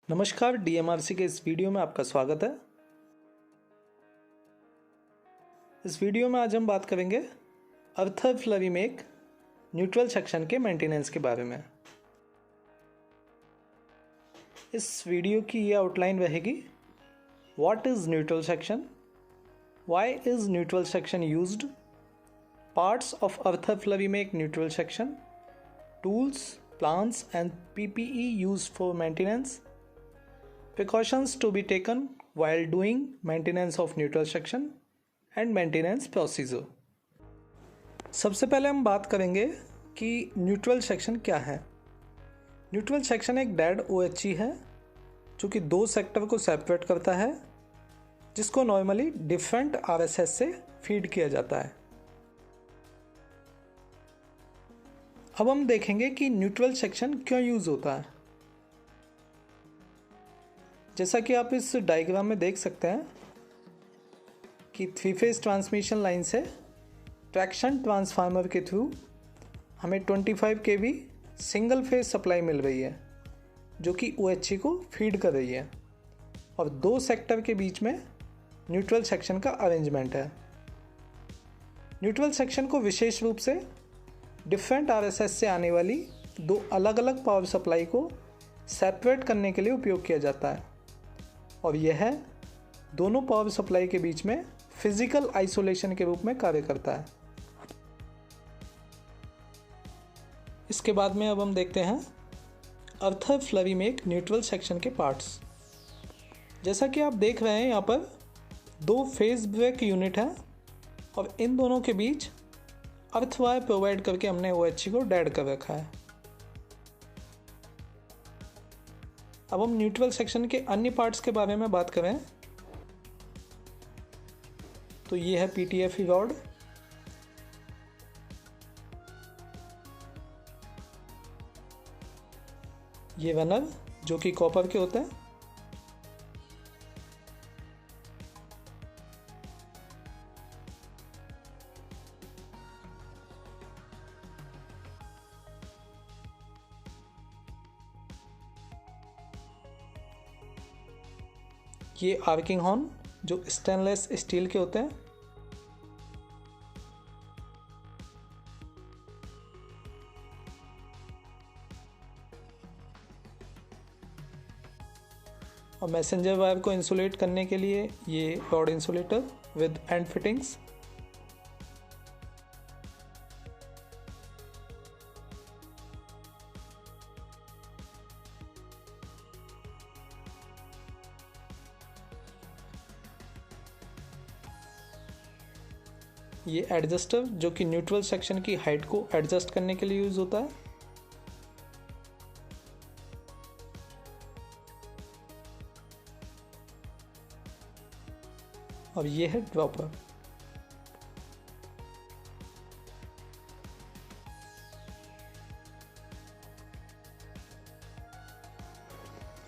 नमस्कार, डीएमआरसी के इस वीडियो में आपका स्वागत है। इस वीडियो में आज हम बात करेंगे Arthur Flury make neutral section के मेंटेनेंस के बारे में। इस वीडियो की ये आउटलाइन रहेगी: what is neutral section, why is neutral section used, parts of Arthur Flury make neutral section, tools, plans and PPE used for maintenance, precautions to be taken while doing maintenance of neutral section and maintenance procedure। सबसे पहले हम बात करेंगे कि neutral section क्या है। Neutral section एक dead OHE है जो कि दो सेक्टर को सेपरेट करता है, जिसको नॉर्मली डिफरेंट RSS से फीड किया जाता है। अब हम देखेंगे कि न्यूट्रल सेक्शन क्यों यूज होता है। जैसा कि आप इस डायग्राम में देख सकते हैं कि 3-फेज ट्रांसमिशन लाइन से ट्रैक्शन ट्रांसफार्मर के थ्रू हमें 25 kV सिंगल फेज सप्लाई मिल रही है जो कि OHE को फीड कर रही है, और दो सेक्टर के बीच में न्यूट्रल सेक्शन का अरेंजमेंट है। न्यूट्रल सेक्शन को विशेष रूप से डिफरेंट RSS से आने वाली दो अलग अलग पावर सप्लाई को सेपरेट करने के लिए उपयोग किया जाता है, और यह दोनों पावर सप्लाई के बीच में फिजिकल आइसोलेशन के रूप में कार्य करता है। इसके बाद में अब हम देखते हैं अर्थर फ्लरी मेक न्यूट्रल सेक्शन के पार्ट्स। जैसा कि आप देख रहे हैं, यहाँ पर दो फेज ब्रेक यूनिट है और इन दोनों के बीच अर्थ वायर प्रोवाइड करके हमने OHE को डेड कर रखा है। अब हम न्यूट्रल सेक्शन के अन्य पार्ट्स के बारे में बात करें तो ये है PTFE रॉड, ये रनर जो कि कॉपर के होते हैं, ये आर्किंग हॉर्न जो स्टेनलेस स्टील के होते हैं, और मैसेंजर वायर को इंसुलेट करने के लिए ये rod insulator with and fittings, ये एडजस्टर जो कि न्यूट्रल सेक्शन की हाइट को एडजस्ट करने के लिए यूज होता है, और ये है ड्रॉपर।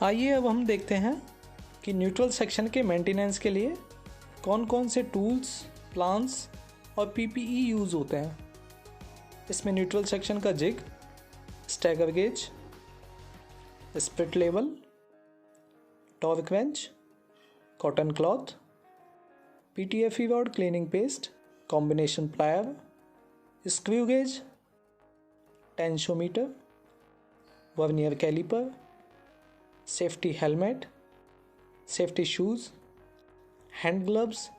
आइए अब हम देखते हैं कि न्यूट्रल सेक्शन के मेंटेनेंस के लिए कौन कौन से टूल्स, प्लान्स और PPE यूज़ होते हैं। इसमें न्यूट्रल सेक्शन का jig, stagger gauge, spirit level, torque wrench, cotton cloth, PTFE rod cleaning paste, combination plier, screw gauge, tensiometer, vernier caliper, safety helmet, safety shoes, hand gloves,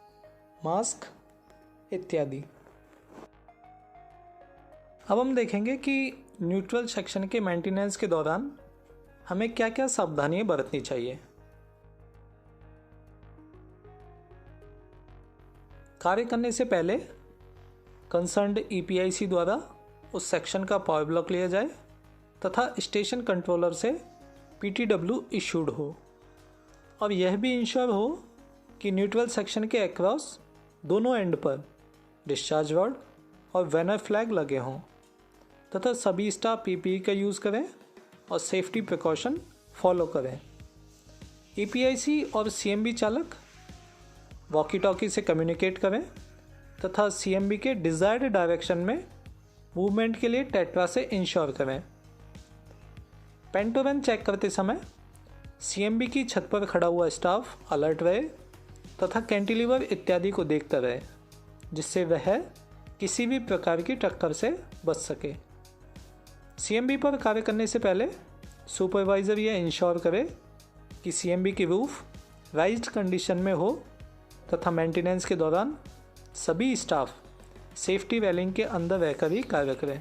mask इत्यादि। अब हम देखेंगे कि neutral section के maintenance के दौरान हमें क्या क्या सावधानियां बरतनी चाहिए। कार्य करने से पहले कंसर्न्ड EPIC द्वारा उस सेक्शन का पावर ब्लॉक लिया जाए तथा स्टेशन कंट्रोलर से PTW इशूड हो, और यह भी इंश्योर हो कि न्यूट्रल सेक्शन के अक्रॉस दोनों एंड पर डिस्चार्ज रॉड और वेनर फ्लैग लगे हों, तथा सभी स्टाफ PPE का यूज़ करें और सेफ्टी प्रिकॉशन फॉलो करें। EPIC और CMB चालक वॉकी टॉकी से कम्युनिकेट करें तथा CMB के डिज़ायर्ड डायरेक्शन में मूवमेंट के लिए टेट्रा से इंश्योर करें। पेंटोवेन चेक करते समय सीएमबी की छत पर खड़ा हुआ स्टाफ अलर्ट रहे तथा कैंटिलीवर इत्यादि को देखता रहे, जिससे वह किसी भी प्रकार की टक्कर से बच सके। सीएमबी पर कार्य करने से पहले सुपरवाइज़र यह इंश्योर करे कि सीएमबी की रूफ राइज्ड कंडीशन में हो तथा मेंटेनेंस के दौरान सभी स्टाफ सेफ्टी रेलिंग के अंदर रहकर ही कार्य करें।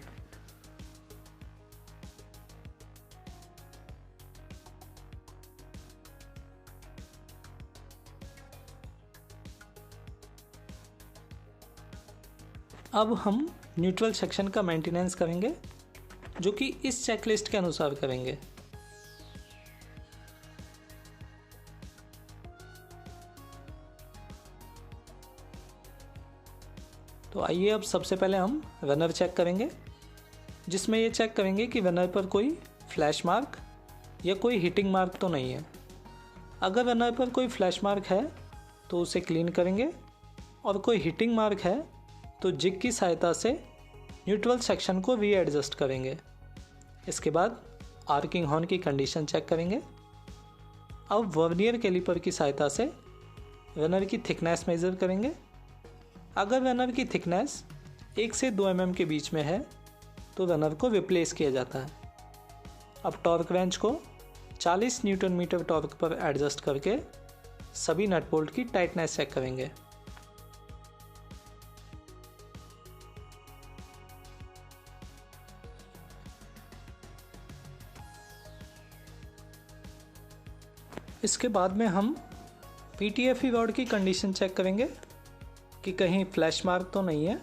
अब हम न्यूट्रल सेक्शन का मेंटेनेंस करेंगे, जो कि इस चेकलिस्ट के अनुसार करेंगे। तो आइए अब सबसे पहले हम रनर चेक करेंगे, जिसमें ये चेक करेंगे कि रनर पर कोई फ्लैश मार्क या कोई हिटिंग मार्क तो नहीं है। अगर रनर पर कोई फ्लैश मार्क है तो उसे क्लीन करेंगे, और कोई हिटिंग मार्क है तो जिग की सहायता से न्यूट्रल सेक्शन को रीएडजस्ट करेंगे। इसके बाद आर्किंग हॉर्न की कंडीशन चेक करेंगे। अब वर्नियर कैलिपर की सहायता से रनर की थिकनेस मेज़र करेंगे। अगर रनर की थिकनेस 1 से 2 mm के बीच में है तो रनर को रिप्लेस किया जाता है। अब टॉर्क रेंच को 40 न्यूटन मीटर टॉर्क पर एडजस्ट करके सभी नट बोल्ट की टाइटनेस चेक करेंगे। इसके बाद में हम पीटीएफई रॉड की कंडीशन चेक करेंगे कि कहीं फ्लैश मार्क तो नहीं है।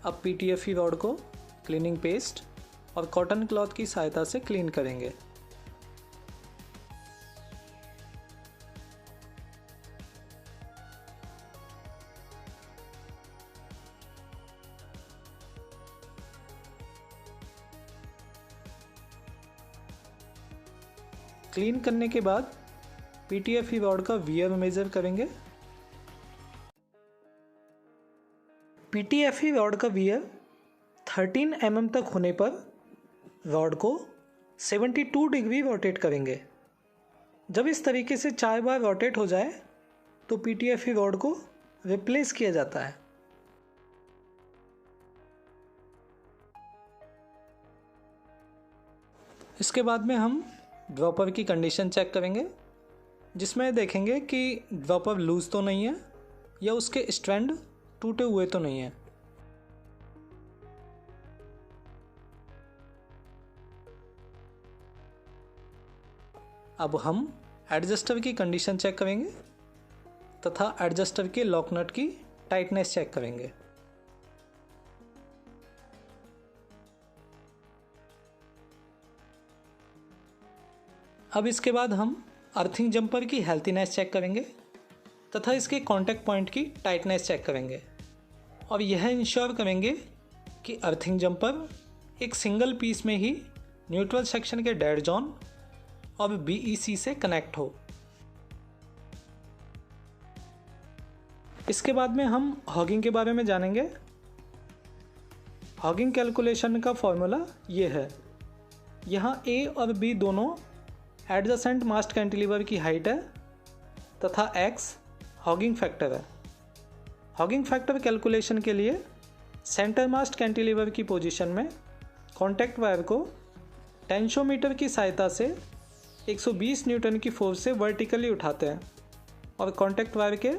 अब पीटीएफई रॉड को क्लीनिंग पेस्ट और कॉटन क्लॉथ की सहायता से क्लीन करेंगे। क्लीन करने के बाद पीटीएफई रॉड का वियर मेजर करेंगे। पीटीएफई रॉड का वियर 13 mm तक होने पर रॉड को 72 डिग्री रोटेट करेंगे। जब इस तरीके से 4 बार रोटेट हो जाए तो पीटीएफई रॉड को रिप्लेस किया जाता है। इसके बाद में हम ड्रॉपर की कंडीशन चेक करेंगे, जिसमें देखेंगे कि ड्रॉपर लूज तो नहीं है या उसके स्ट्रैंड टूटे हुए तो नहीं है। अब हम एडजस्टर की कंडीशन चेक करेंगे तथा एडजस्टर के लॉक नट की टाइटनेस चेक करेंगे। अब इसके बाद हम अर्थिंग जंपर की हेल्थीनेस चेक करेंगे तथा इसके कॉन्टैक्ट पॉइंट की टाइटनेस चेक करेंगे, और यह इंश्योर करेंगे कि अर्थिंग जंपर एक सिंगल पीस में ही न्यूट्रल सेक्शन के डेड जोन और बीईसी से कनेक्ट हो। इसके बाद में हम हॉगिंग के बारे में जानेंगे। हॉगिंग कैलकुलेशन का फॉर्मूला ये है। यहाँ ए और बी दोनों एडजेसेंट मास्ट कैंटिलीवर की हाइट है तथा x हॉगिंग फैक्टर है। हॉगिंग फैक्टर कैलकुलेशन के लिए सेंटर मास्ट कैंटिलीवर की पोजीशन में कॉन्टैक्ट वायर को टेंशोमीटर की सहायता से 120 न्यूटन की फोर्स से वर्टिकली उठाते हैं और कॉन्टैक्ट वायर के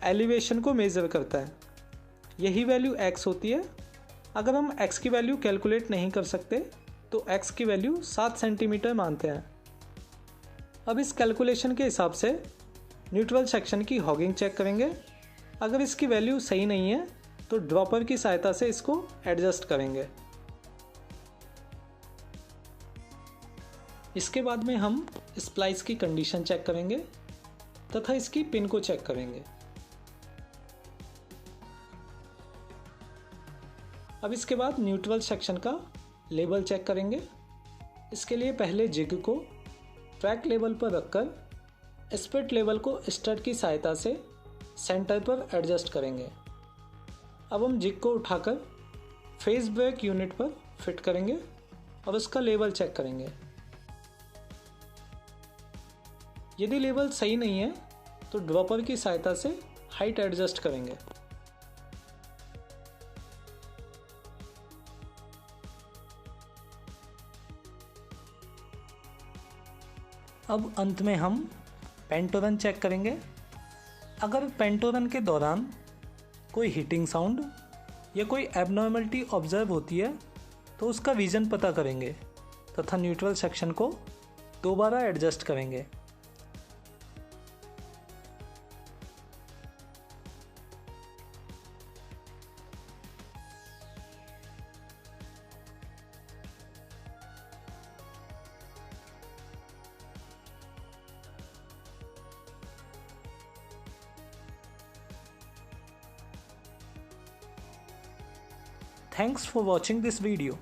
एलिवेशन को मेज़र करता है। यही वैल्यू x होती है। अगर हम x की वैल्यू कैलकुलेट नहीं कर सकते तो x की वैल्यू 7 सेंटीमीटर मानते हैं। अब इस कैलकुलेशन के हिसाब से न्यूट्रल सेक्शन की हॉगिंग चेक करेंगे। अगर इसकी वैल्यू सही नहीं है तो ड्रॉपर की सहायता से इसको एडजस्ट करेंगे। इसके बाद में हम स्प्लाइस की कंडीशन चेक करेंगे तथा इसकी पिन को चेक करेंगे। अब इसके बाद न्यूट्रल सेक्शन का लेवल चेक करेंगे। इसके लिए पहले जिग को ट्रैक लेवल पर रखकर स्पिट लेवल को स्टड की सहायता से सेंटर पर एडजस्ट करेंगे। अब हम जिग को उठाकर फेस ब्रेक यूनिट पर फिट करेंगे और उसका लेवल चेक करेंगे। यदि लेवल सही नहीं है तो ड्रॉपर की सहायता से हाइट एडजस्ट करेंगे। अब अंत में हम पेंटो रन चेक करेंगे। अगर पेंटो रन के दौरान कोई हीटिंग साउंड या कोई एबनॉर्मलिटी ऑब्जर्व होती है तो उसका रीज़न पता करेंगे तथा न्यूट्रल सेक्शन को दोबारा एडजस्ट करेंगे। Thanks for watching this video.